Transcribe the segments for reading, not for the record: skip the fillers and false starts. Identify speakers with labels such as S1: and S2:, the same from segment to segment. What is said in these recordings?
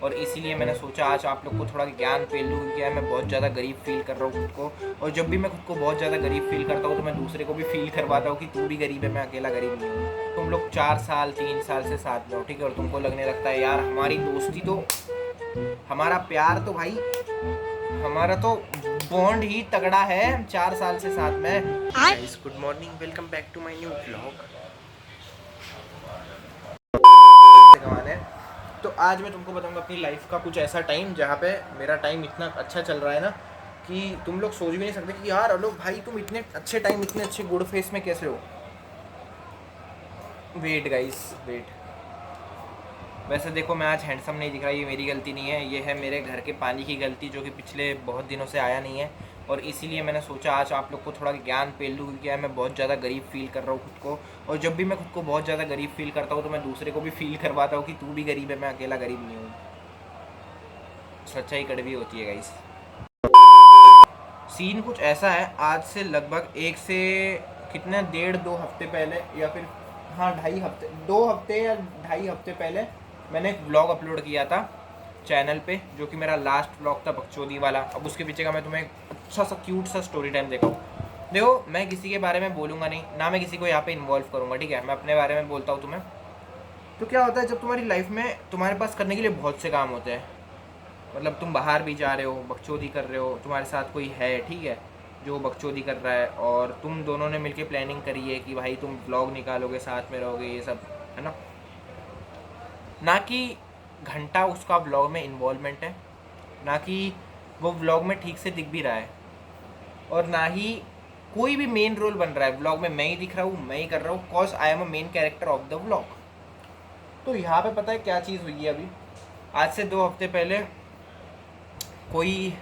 S1: और इसीलिए मैंने सोचा आज आप लोग को थोड़ा ज्ञान पेल दूँ, क्योंकि यार मैं बहुत ज़्यादा गरीब फील कर रहा हूँ खुद को। और जब भी मैं खुद को बहुत ज़्यादा गरीब फील करता हूँ तो मैं दूसरे को भी फील करवाता हूँ कि तू भी गरीब है, मैं अकेला गरीब नहीं हूँ। तुम लोग 4 साल 3 साल से साथ में हो, ठीक है, और तुमको लगने लगता है यार हमारी दोस्ती तो, हमारा प्यार तो भाई, हमारा तो बॉन्ड ही तगड़ा है, हम 4 साल से साथ में। Guys good morning, welcome back to my new vlog. तो आज मैं तुमको बताऊंगा अपनी लाइफ का कुछ ऐसा टाइम जहाँ पे मेरा टाइम इतना अच्छा चल रहा है ना कि तुम लोग सोच भी नहीं सकते कि यार अलोक भाई तुम इतने अच्छे टाइम, इतने अच्छे गुड फेस में कैसे हो। Wait guys wait. वैसे देखो मैं आज हैंडसम नहीं दिख रहा, ये मेरी गलती नहीं है, ये है मेरे घर के पानी की गलती जो कि पिछले बहुत दिनों से आया नहीं है। और इसीलिए मैंने सोचा आज आप लोग को थोड़ा ज्ञान पेल दूँ, क्योंकि यार मैं बहुत ज़्यादा गरीब फील कर रहा हूँ खुद को। और जब भी मैं खुद को बहुत ज़्यादा गरीब फील करता हूँ तो मैं दूसरे को भी फील करवाता हूँ कि तू भी गरीब है, मैं अकेला गरीब नहीं हूँ। सच्चाई कड़वी होती है गाइस। सीन कुछ ऐसा है, आज से लगभग एक से कितने 1.5-2 हफ्ते पहले, या फिर हाँ 2.5 हफ्ते, 2 हफ्ते या 2.5 हफ्ते पहले मैंने एक ब्लॉग अपलोड किया था चैनल पे, जो कि मेरा लास्ट ब्लॉग था बकचोदी वाला। अब उसके पीछे का मैं तुम्हें एक अच्छा सा क्यूट सा स्टोरी टाइम दिखाऊँ। देखो मैं किसी के बारे में बोलूँगा नहीं ना, मैं किसी को यहाँ पे इन्वॉल्व करूँगा, ठीक है, मैं अपने बारे में बोलता हूँ तुम्हें। तो क्या होता है जब तुम्हारी लाइफ में तुम्हारे पास करने के लिए बहुत से काम होते हैं, मतलब तुम बाहर भी जा रहे हो, बकचोदी कर रहे हो, तुम्हारे साथ कोई है, ठीक है, जो बकचोदी कर रहा है, और तुम दोनों ने मिलके प्लानिंग करी है कि भाई तुम व्लॉग निकालोगे, साथ में रहोगे, ये सब है ना कि घंटा उसका व्लॉग में इन्वॉल्वमेंट है, ना कि वो व्लॉग में ठीक से दिख भी रहा है, और ना ही कोई भी मेन रोल बन रहा है व्लॉग में। मैं ही दिख रहा हूँ, मैं ही कर रहा हूँ, cause I am a main character of the vlog. तो यहाँ पे पता है क्या चीज़ हुई है अभी, आज से 2 हफ्ते पहले कोई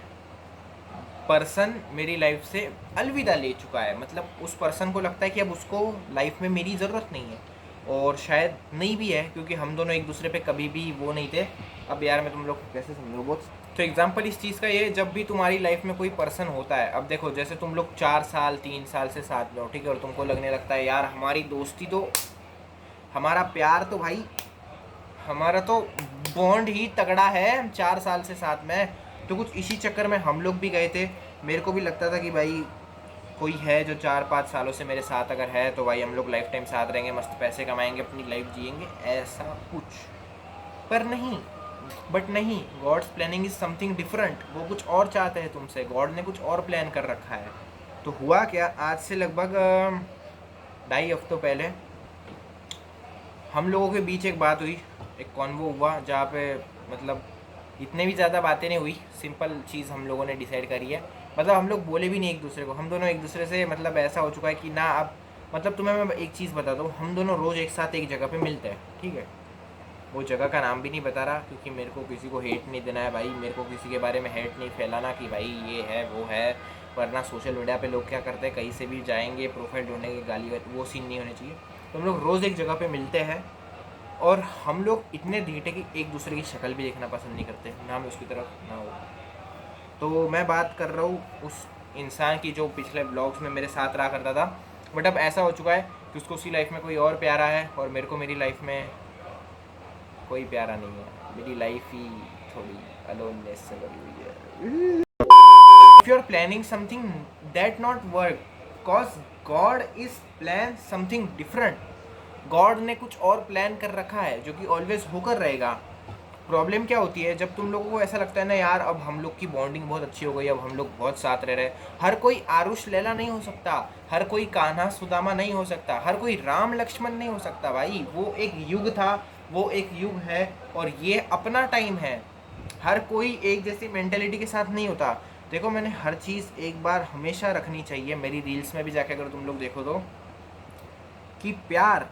S1: पर्सन मेरी लाइफ से अलविदा ले चुका है। मतलब उस पर्सन को लगता है कि अब उसको लाइफ में मेरी ज़रूरत नहीं है, और शायद नहीं भी है, क्योंकि हम दोनों एक दूसरे पे कभी भी वो नहीं थे। अब यार मैं तुम लोग को कैसे समझूँ बहुत। तो एग्जांपल इस चीज़ का ये, जब भी तुम्हारी लाइफ में कोई पर्सन होता है, अब देखो जैसे तुम लोग 4 साल 3 साल से साथ में हो, ठीक है, और तुमको लगने लगता है यार हमारी दोस्ती तो, हमारा प्यार तो भाई, हमारा तो बॉन्ड ही तगड़ा है, हम 4 साल से साथ में हैं। तो कुछ इसी चक्कर में हम लोग भी गए थे। मेरे को भी लगता था कि भाई कोई है जो 4-5 सालों से मेरे साथ अगर है तो भाई हम लोग लाइफ टाइम साथ रहेंगे, मस्त पैसे कमाएंगे, अपनी लाइफ जिएंगे, ऐसा कुछ। पर नहीं, बट नहीं, God's planning is something different. वो कुछ और चाहते हैं तुमसे, गॉड ने कुछ और प्लान कर रखा है। तो हुआ क्या, आज से लगभग 2.5 हफ्तों पहले हम लोगों के बीच एक बात हुई, एक कॉन्वो हुआ, जहाँ पे मतलब इतने भी ज़्यादा बातें नहीं हुई, सिंपल चीज़ हम लोगों ने डिसाइड करी है। मतलब हम लोग बोले भी नहीं एक दूसरे को, हम दोनों एक दूसरे से मतलब ऐसा हो चुका है कि ना अब, मतलब तुम्हें मैं एक चीज़ बता दूँ, हम दोनों रोज़ एक साथ एक जगह पे मिलते हैं, ठीक है। वो जगह का नाम भी नहीं बता रहा, क्योंकि मेरे को किसी को हेट नहीं देना है भाई, मेरे को किसी के बारे में हेट नहीं फैलाना कि भाई ये है वो है। वरना सोशल मीडिया पे लोग क्या करते हैं, कहीं से भी जाएंगे प्रोफाइल ढूंढने की गाली, वो सीन नहीं होने चाहिए। तो हम लोग रोज़ एक जगह पे मिलते हैं, और हम लोग इतने ढीठे कि एक दूसरे की शक्ल भी देखना पसंद नहीं करते, ना मैं उसकी तरफ ना वो। तो मैं बात कर रहा हूँ उस इंसान की जो पिछले ब्लॉग्स में मेरे साथ रहा करता था, बट अब ऐसा हो चुका है कि उसको उसकी लाइफ में कोई और प्यारा है, और मेरे को मेरी लाइफ में कोई प्यारा नहीं है। मेरी लाइफ ही थोड़ी अलोननेस से भरी हुई है। If you are planning something that not work, cause God is plan something different. God ने कुछ और प्लान कर रखा है जो कि ऑलवेज होकर रहेगा। प्रॉब्लम क्या होती है, जब तुम लोगों को ऐसा लगता है ना यार अब हम लोग की बॉन्डिंग बहुत अच्छी हो गई, अब हम लोग बहुत साथ रह रहे हैं। हर कोई आरुष लैला नहीं हो सकता, हर कोई कान्हा सुदामा नहीं हो सकता, हर कोई राम लक्ष्मण नहीं हो सकता भाई। वो एक युग था, वो एक युग है, और ये अपना टाइम है। हर कोई एक जैसी मेंटेलिटी के साथ नहीं होता। देखो मैंने हर चीज़ एक बार हमेशा रखनी चाहिए, मेरी रील्स में भी जाके अगर तुम लोग देखो तो, कि प्यार,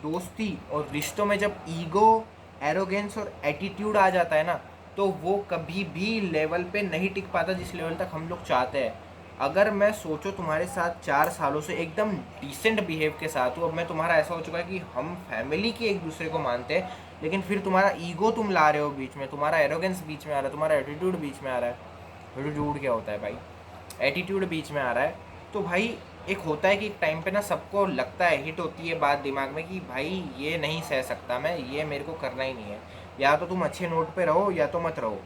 S1: दोस्ती और रिश्तों में जब ईगो, एरोगेंस और एटीट्यूड आ जाता है ना, तो वो कभी भी लेवल पे नहीं टिक पाता जिस लेवल तक हम लोग चाहते हैं। अगर मैं सोचो तुम्हारे साथ 4 सालों से एकदम डिसेंट बिहेव के साथ हूँ, अब मैं तुम्हारा ऐसा हो चुका है कि हम फैमिली की एक दूसरे को मानते हैं, लेकिन फिर तुम्हारा ईगो तुम ला रहे हो बीच में, तुम्हारा एरोगेंस बीच में आ रहा है, तुम्हारा एटीट्यूड बीच में आ रहा है। एटीट्यूड क्या होता है भाई, एटीट्यूड बीच में आ रहा है। तो भाई एक होता है कि एक टाइम पे ना सबको लगता है, हिट होती है बात दिमाग में कि भाई ये नहीं सह सकता मैं, ये मेरे को करना ही नहीं है। या तो तुम अच्छे नोट पे रहो या तो मत रहो।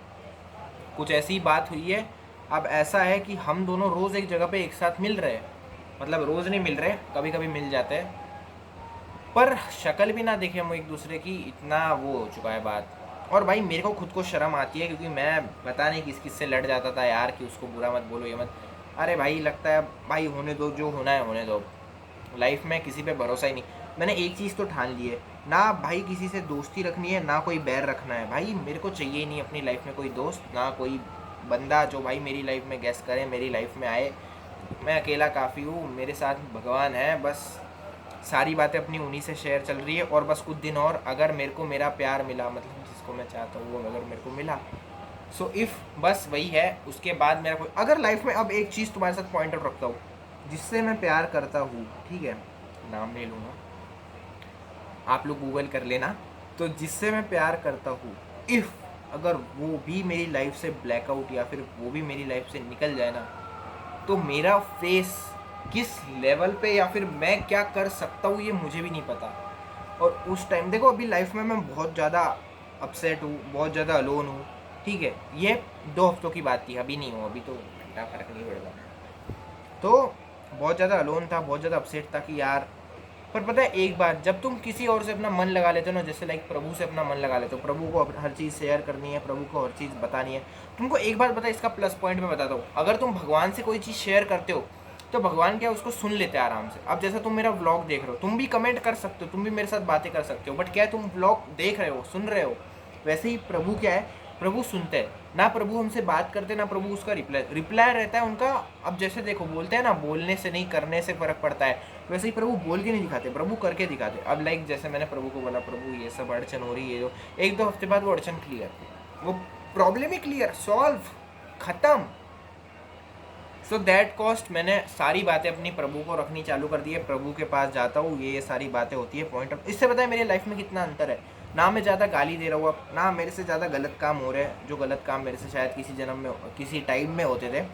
S1: कुछ ऐसी बात हुई है। अब ऐसा है कि हम दोनों रोज़ एक जगह पे एक साथ मिल रहे हैं, मतलब रोज़ नहीं मिल रहे, कभी कभी मिल जाते हैं, पर शक्ल भी ना देखे हम एक दूसरे की, इतना वो हो चुका है बात। और भाई मेरे को खुद को शर्म आती है, क्योंकि मैं पता नहीं किस किस से लड़ जाता था यार कि उसको बुरा मत बोलो ये मत। अरे भाई लगता है भाई होने दो, जो होना है होने दो। लाइफ में किसी पे भरोसा ही नहीं। मैंने एक चीज़ तो ठान ली है, ना भाई किसी से दोस्ती रखनी है ना कोई बैर रखना है। भाई मेरे को चाहिए ही नहीं अपनी लाइफ में कोई दोस्त, ना कोई बंदा जो भाई मेरी लाइफ में गेस करे, मेरी लाइफ में आए। मैं अकेला काफ़ी हूँ, मेरे साथ भगवान है बस। सारी बातें अपनी उन्हीं से शेयर चल रही है। और बस कुछ दिन और, अगर मेरे को मेरा प्यार मिला, मतलब जिसको मैं चाहता हूँ वो अगर मेरे को मिला, सो इफ़ बस वही है। उसके बाद मेरा कोई अगर लाइफ में, अब एक चीज़ तुम्हारे साथ पॉइंट आउट रखता हूँ, जिससे मैं प्यार करता हूँ, ठीक है, नाम नहीं लूँगा, आप लोग गूगल कर लेना। तो जिससे मैं प्यार करता हूँ, इफ़ अगर वो भी मेरी लाइफ से ब्लैकआउट या फिर वो भी मेरी लाइफ से निकल जाए ना, तो मेरा फेस किस लेवल पे या फिर मैं क्या कर सकता हूँ ये मुझे भी नहीं पता। और उस टाइम देखो, अभी लाइफ में मैं बहुत ज़्यादा अपसेट हूँ, बहुत ज़्यादा अलोन हूँ, ठीक है। ये 2 हफ्तों की बात थी, अभी नहीं हूँ, अभी तो घंटा फर्क नहीं पड़ता। तो बहुत ज़्यादा अलोन था, बहुत ज़्यादा अपसेट था कि यार। पर पता है एक बात, जब तुम किसी और से अपना मन लगा लेते हो ना, जैसे लाइक प्रभु से अपना मन लगा लेते हो, प्रभु को हर चीज़ शेयर करनी है, प्रभु को हर चीज़ बतानी है। तुमको एक बात पता है, इसका प्लस पॉइंट मैं बताता हूँ, अगर तुम भगवान से कोई चीज़ शेयर करते हो तो भगवान क्या उसको सुन लेते हैं आराम से। अब जैसा तुम मेरा व्लॉग देख रहे हो, तुम भी कमेंट कर सकते हो, तुम भी मेरे साथ बातें कर सकते हो, बट क्या है, तुम व्लॉग देख रहे हो, सुन रहे हो। वैसे ही प्रभु क्या है, प्रभु सुनते हैं ना, प्रभु हमसे बात करते ना, प्रभु उसका रिप्लाई रहता है उनका। अब जैसे देखो, बोलते हैं ना, बोलने से नहीं करने से फ़र्क पड़ता है, वैसे ही प्रभु बोल के नहीं दिखाते, प्रभु करके दिखाते। अब लाइक जैसे मैंने प्रभु को बोला, प्रभु ये सब अड़चन हो रही है, जो 1-2 हफ्ते बाद वो अड़चन क्लियर, वो प्रॉब्लम ही क्लियर, सॉल्व, ख़त्म। सो दैट कॉस्ट मैंने सारी बातें अपनी प्रभु को रखनी चालू कर दी है। प्रभु के पास जाता हूँ, ये सारी बातें होती है, पॉइंट ऑफ। इससे पता है मेरी लाइफ में कितना अंतर है। ना मैं ज़्यादा गाली दे रहा हूँ अब, ना मेरे से ज़्यादा गलत काम हो रहे हैं, जो गलत काम मेरे से शायद किसी जन्म में, किसी टाइम में होते थे।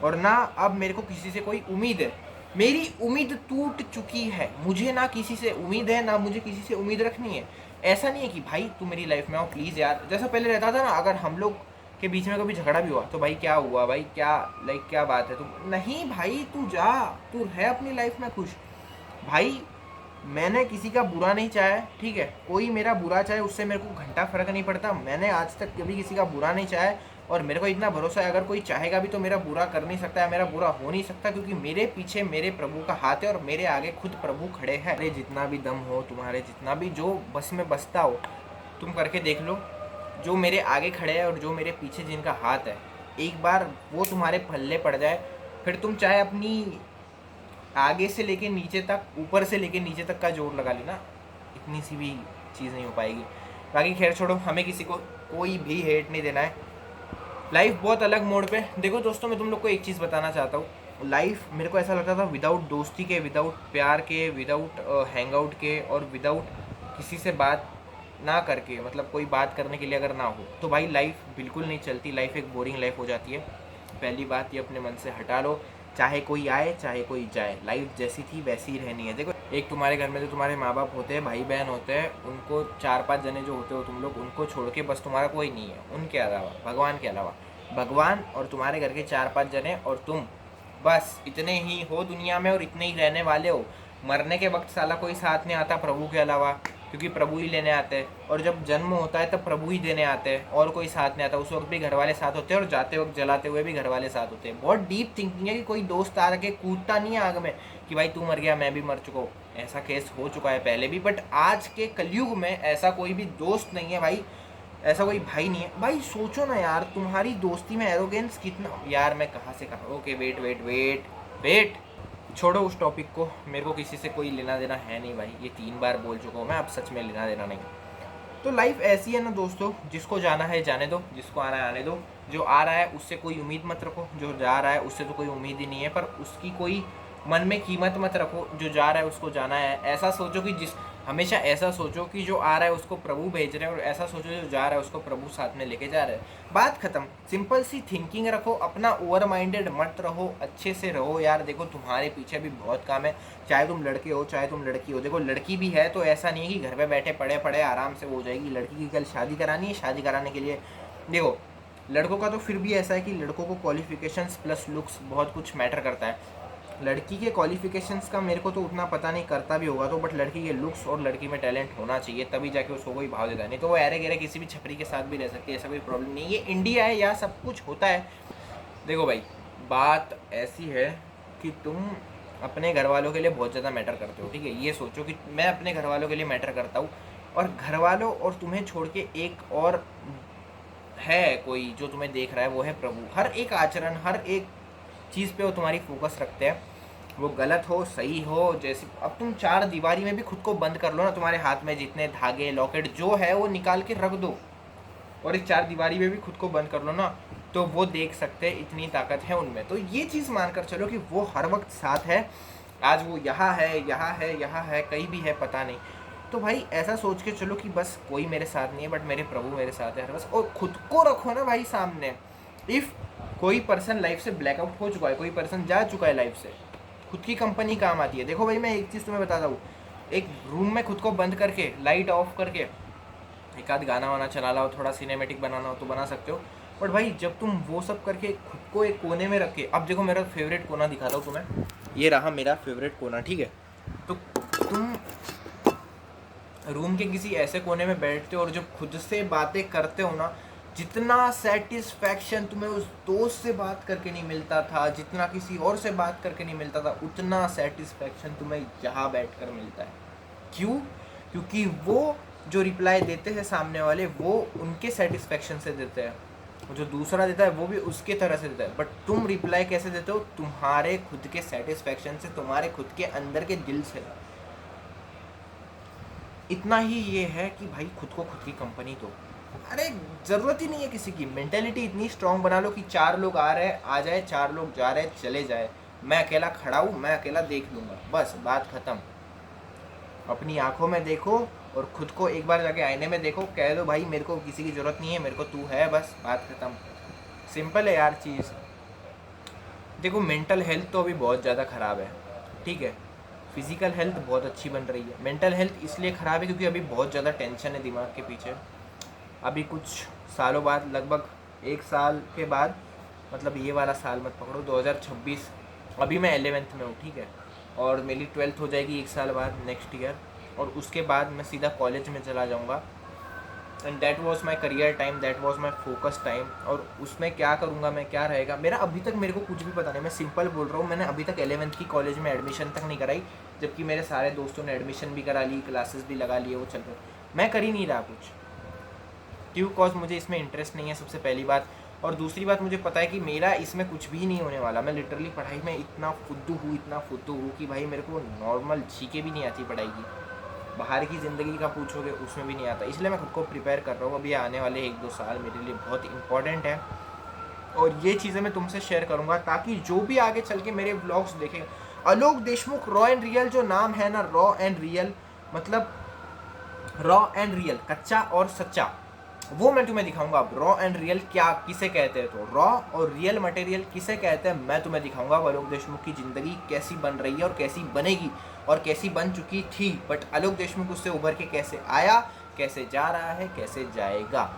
S1: और ना अब मेरे को किसी से कोई उम्मीद है। मेरी उम्मीद टूट चुकी है, मुझे ना किसी से उम्मीद है, ना मुझे किसी से उम्मीद रखनी है। ऐसा नहीं है कि भाई तू मेरी लाइफ में आओ प्लीज़ यार, जैसा पहले रहता था ना, अगर हम लोग के बीच में कभी झगड़ा भी हुआ तो भाई क्या हुआ, भाई क्या, लाइक क्या बात है, तुम नहीं भाई, तू जा, तू है अपनी लाइफ में खुश। भाई मैंने किसी का बुरा नहीं चाहा, ठीक है, कोई मेरा बुरा चाहे उससे मेरे को घंटा फर्क नहीं पड़ता। मैंने आज तक कभी किसी का बुरा नहीं चाहा, और मेरे को इतना भरोसा है अगर कोई चाहेगा भी तो मेरा बुरा कर नहीं सकता है, मेरा बुरा हो नहीं सकता, क्योंकि मेरे पीछे मेरे प्रभु का हाथ है और मेरे आगे खुद प्रभु खड़े हैं। अरे जितना भी दम हो तुम्हारे, जितना भी जो बस में बसता हो, तुम करके देख लो। जो मेरे आगे खड़े हैं और जो मेरे पीछे जिनका हाथ है, एक बार वो तुम्हारे पल्ले पड़ जाए, फिर तुम चाहे अपनी आगे से लेके नीचे तक, ऊपर से लेके नीचे तक का जोर लगा लेना, इतनी सी भी चीज़ नहीं हो पाएगी। बाकी खैर छोड़ो, हमें किसी को कोई भी हेट नहीं देना है। लाइफ बहुत अलग मोड पे। देखो दोस्तों, मैं तुम लोग को एक चीज़ बताना चाहता हूँ। लाइफ मेरे को ऐसा लगता था विदाउट दोस्ती के, विदाउट प्यार के, विदाउट हैंग आउट के, और विदाउट किसी से बात ना करके, मतलब कोई बात करने के लिए अगर ना हो, तो भाई लाइफ बिल्कुल नहीं चलती। लाइफ एक बोरिंग लाइफ हो जाती है। पहली बात ये अपने मन से हटा लो, चाहे कोई आए चाहे कोई जाए, लाइफ जैसी थी वैसी ही रहनी है। देखो, एक तुम्हारे घर में जो तुम्हारे माँ बाप होते हैं, भाई बहन होते हैं, उनको 4-5 जने जो होते हो तुम लोग, उनको छोड़ के बस तुम्हारा कोई नहीं है उनके अलावा, भगवान के अलावा। भगवान और तुम्हारे घर के 4-5 जने और तुम, बस इतने ही हो दुनिया में और इतने ही रहने वाले हो। मरने के वक्त साला कोई साथ नहीं आता प्रभु के अलावा, क्योंकि प्रभु ही लेने आते हैं। और जब जन्म होता है तब प्रभु ही देने आते हैं, और कोई साथ नहीं आता। उस वक्त भी घर वाले साथ होते हैं, और जाते वक्त जलाते हुए भी घर वाले साथ होते हैं। बहुत डीप थिंकिंग है कि कोई दोस्त आ के कूदता नहीं है आग में कि भाई तू मर गया मैं भी मर चुका हूँ। ऐसा केस हो चुका है पहले भी, बट आज के कलयुग में ऐसा कोई भी दोस्त नहीं है भाई, ऐसा कोई भाई नहीं है भाई। सोचो ना यार, तुम्हारी दोस्ती में एरोगेंस कितना, यार मैं कहाँ से कहाँ। Okay wait wait wait wait, छोड़ो उस टॉपिक को, मेरे को किसी से कोई लेना देना है नहीं भाई, ये 3 बार बोल चुका हूँ मैं, अब सच में लेना देना नहीं। तो लाइफ ऐसी है ना दोस्तों, जिसको जाना है जाने दो, जिसको आना है आने दो। जो आ रहा है उससे कोई उम्मीद मत रखो, जो जा रहा है उससे तो कोई उम्मीद ही नहीं है, पर उसकी कोई मन में कीमत मत रखो। जो जा रहा है उसको जाना है, ऐसा सोचो कि जिस हमेशा ऐसा सोचो कि जो आ रहा है उसको प्रभु भेज रहे हैं, और ऐसा सोचो जो जा रहा है उसको प्रभु साथ में लेके जा रहे हैं। बात खत्म। सिंपल सी थिंकिंग रखो, अपना ओवर माइंडेड मत रहो, अच्छे से रहो यार। देखो तुम्हारे पीछे भी बहुत काम है, चाहे तुम लड़के हो चाहे तुम लड़की हो। देखो लड़की भी है तो ऐसा नहीं है कि घर पे बैठे पड़े पड़े आराम से हो जाएगी। लड़की की कल शादी करानी है, शादी कराने के लिए देखो लड़कों का तो फिर भी ऐसा है कि लड़कों को क्वालिफिकेशंस प्लस लुक्स बहुत कुछ मैटर करता है। लड़की के क्वालिफिकेशंस का मेरे को तो उतना पता नहीं, करता भी होगा तो, बट लड़की के लुक्स और लड़की में टैलेंट होना चाहिए, तभी जाके उसको कोई भाव देता है। नहीं तो वो ऐरे गहरे किसी भी छपरी के साथ भी रह सकती है, ऐसा कोई प्रॉब्लम नहीं है। ये इंडिया है, यहाँ सब कुछ होता है। देखो भाई बात ऐसी है कि तुम अपने घर वालों के लिए बहुत ज़्यादा मैटर करते हो, ठीक है। ये सोचो कि मैं अपने घर वालों के लिए मैटर करता हूँ, और घर वालों और तुम्हें छोड़ के एक और है कोई जो तुम्हें देख रहा है, वो है प्रभु। हर एक आचरण, हर एक चीज़ पे वो तुम्हारी फोकस रखते हैं, वो गलत हो सही हो। जैसे अब तुम चार दीवारी में भी खुद को बंद कर लो ना, तुम्हारे हाथ में जितने धागे लॉकेट जो है वो निकाल के रख दो, और इस चार दीवारी में भी खुद को बंद कर लो ना, तो वो देख सकते हैं, इतनी ताकत है उनमें। तो ये चीज़ मानकर चलो कि वो हर वक्त साथ है। आज वो यहाँ है, यहाँ है, यहाँ है, कहीं भी है पता नहीं। तो भाई ऐसा सोच के चलो कि बस कोई मेरे साथ नहीं है बट मेरे प्रभु मेरे साथ है हर बस। और खुद को रखो ना भाई सामने। इफ़ कोई पर्सन लाइफ से ब्लैकआउट हो चुका है, कोई पर्सन जा चुका है लाइफ से, खुद की कंपनी काम आती है। देखो भाई मैं एक चीज़ तुम्हें बताता हूँ, एक रूम में खुद को बंद करके लाइट ऑफ करके एक आध गाना वाना चला लाओ, थोड़ा सिनेमेटिक बनाना हो तो बना सकते हो। बट भाई जब तुम वो सब करके खुद को एक कोने में रख के, अब देखो मेरा फेवरेट कोना दिखाता हूँ तुम्हें, ये रहा मेरा फेवरेट कोना, ठीक है। तो तुम रूम के किसी ऐसे कोने में बैठते हो और जब खुद से बातें करते हो ना, जितना सेटिस्फैक्शन तुम्हें उस दोस्त से बात करके नहीं मिलता था, जितना किसी और से बात करके नहीं मिलता था, उतना सेटिस्फैक्शन तुम्हें यहाँ बैठकर मिलता है। क्यों? क्योंकि वो जो रिप्लाई देते हैं सामने वाले, वो उनके सेटिस्फैक्शन से देते हैं, जो दूसरा देता है वो भी उसके तरह से देता है। बट तुम रिप्लाई कैसे देते हो? तुम्हारे खुद के सेटिस्फैक्शन से, तुम्हारे खुद के अंदर के दिल से। इतना ही ये है कि भाई खुद को खुद की कंपनी दो। अरे ज़रूरत ही नहीं है किसी की। मेंटेलिटी इतनी स्ट्रांग बना लो कि चार लोग आ रहे हैं आ जाए, चार लोग जा रहे हैं चले जाए, मैं अकेला खड़ा हूँ, मैं अकेला देख लूँगा, बस बात ख़त्म। अपनी आंखों में देखो और खुद को एक बार जाके आईने में देखो, कह दो भाई मेरे को किसी की ज़रूरत नहीं है, मेरे को तू है, बस बात ख़त्म। सिंपल है यार चीज़। देखो मेंटल हेल्थ तो अभी बहुत ज़्यादा ख़राब है, ठीक है। फिज़िकल हेल्थ बहुत अच्छी बन रही है, मेंटल हेल्थ इसलिए ख़राब है क्योंकि अभी बहुत ज़्यादा टेंशन है दिमाग के पीछे। अभी कुछ सालों बाद, लगभग एक साल के बाद, मतलब ये वाला साल मत पकड़ो, 2026, अभी मैं 11th में हूँ, ठीक है, और मेरी 12th हो जाएगी एक साल बाद नेक्स्ट ईयर, और उसके बाद मैं सीधा कॉलेज में चला जाऊँगा। And that was my career time, that was my focus time. और उसमें क्या करूँगा मैं, क्या रहेगा मेरा, अभी तक मेरे को कुछ भी पता नहीं। मैं सिंपल बोल रहा हूँ, मैंने अभी तक 11th की कॉलेज में एडमिशन तक नहीं कराई, जबकि मेरे सारे दोस्तों ने एडमिशन भी करा ली, क्लासेस भी लगा लिए, वो चल रहे। मैं कर ही नहीं रहा कुछ। क्यों? कॉज मुझे इसमें इंटरेस्ट नहीं है, सबसे पहली बात। और दूसरी बात, मुझे पता है कि मेरा इसमें कुछ भी नहीं होने वाला। मैं लिटरली पढ़ाई में इतना फुद्दू हूँ, इतना फुद्दू हूँ कि भाई मेरे को नॉर्मल छीके भी नहीं आती पढ़ाई की। बाहर की ज़िंदगी का पूछोगे उसमें भी नहीं आता। इसलिए मैं खुद को प्रिपेयर कर रहा हूँ। अभी आने वाले 1-2 साल मेरे लिए बहुत इंपॉर्टेंट है, और ये चीज़ें मैं तुमसे शेयर करूँगा ताकि जो भी आगे चल के मेरे व्लॉग्स देखें। आलोक देशमुख रॉ एंड रियल जो नाम है ना, रॉ एंड रियल, मतलब रॉ एंड रियल, कच्चा और सच्चा, वो मैं तुम्हें दिखाऊंगा। अब रॉ एंड रियल क्या किसे कहते हैं, तो रॉ और रियल मटेरियल किसे कहते हैं मैं तुम्हें दिखाऊंगा। आलोक देशमुख की ज़िंदगी कैसी बन रही है और कैसी बनेगी, और कैसी बन चुकी थी, बट आलोक देशमुख उससे उभर के कैसे आया, कैसे जा रहा है, कैसे जाएगा।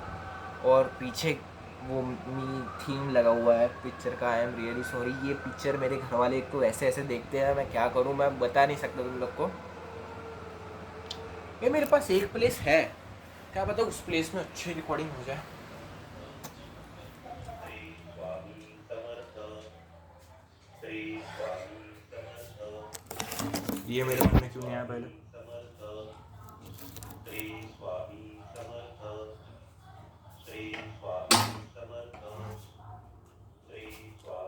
S1: और पीछे वो मी थीम लगा हुआ है पिक्चर का, आई एम रियली सॉरी। ये पिक्चर मेरे घर वाले एक तो ऐसे ऐसे देखते हैं, मैं क्या करूँ, मैं बता नहीं सकता तुम लोग को। ये मेरे पास एक प्लेस है, क्या पता उस प्लेस में अच्छी रिकॉर्डिंग हो जाए। ये मेरे मन में क्यों नहीं आया पहले?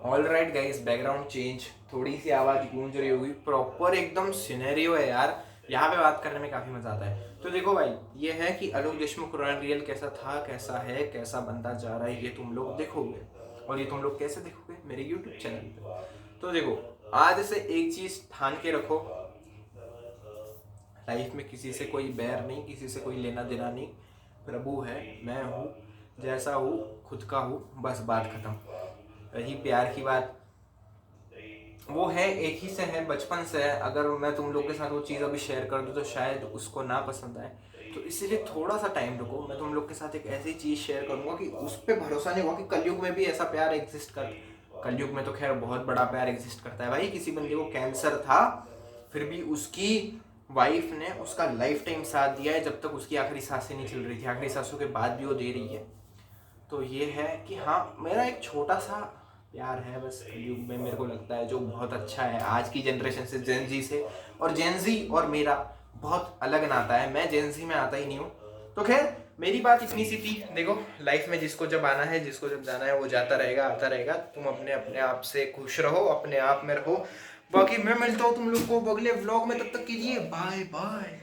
S1: All right guys, background change, थोड़ी सी आवाज़ गूंज रही होगी, प्रॉपर एकदम सिनेरियो है यार, यहाँ पे बात करने में काफ़ी मज़ा आता है। तो देखो भाई, ये है कि आलोक देशमुख रॉ एंड रियल कैसा था, कैसा है, कैसा बनता जा रहा है, ये तुम लोग देखोगे। और ये तुम लोग कैसे देखोगे? मेरे यूट्यूब चैनल पे। तो देखो, आज से एक चीज़ ठान के रखो, लाइफ में किसी से कोई बैर नहीं, किसी से कोई लेना देना नहीं। प्रभु है, मैं हूँ, जैसा हूँ खुद का हूँ, बस बात खत्म। रही प्यार की बात, वो है एक ही से है, बचपन से है। अगर मैं तुम लोग के साथ वो चीज़ अभी शेयर कर दूँ तो शायद उसको ना पसंद आए, तो इसीलिए थोड़ा सा टाइम रुको। मैं तुम लोग के साथ एक ऐसी चीज़ शेयर करूँगा कि उस पर भरोसा नहीं होगा कि कलयुग में भी ऐसा प्यार एग्जिस्ट कर। कलयुग में तो खैर बहुत बड़ा प्यार एग्जिस्ट करता है भाई। किसी बंदे को कैंसर था, फिर भी उसकी वाइफ ने उसका लाइफ टाइम साथ दिया है, जब तक उसकी आखिरी सांसें नहीं चल रही थी। आखिरी सांसों के बाद भी वो दे रही है। तो ये है कि हाँ, मेरा एक छोटा सा प्यार है बस कलयुग में, मेरे को लगता है, जो बहुत अच्छा है आज की जनरेशन से, जेन जी से। और जेन जी और मेरा बहुत अलग नाता है, मैं जेन जी में आता ही नहीं हूँ। तो खैर मेरी बात इतनी सी थी। देखो, लाइफ में जिसको जब आना है, जिसको जब जाना है, वो जाता रहेगा, आता रहेगा। तुम अपने अपने आप से खुश रहो, अपने आप में रहो। बाकी मैं मिलता हूँ तुम लोग को अगले व्लॉग में, तब तक के लिए बाय बाय।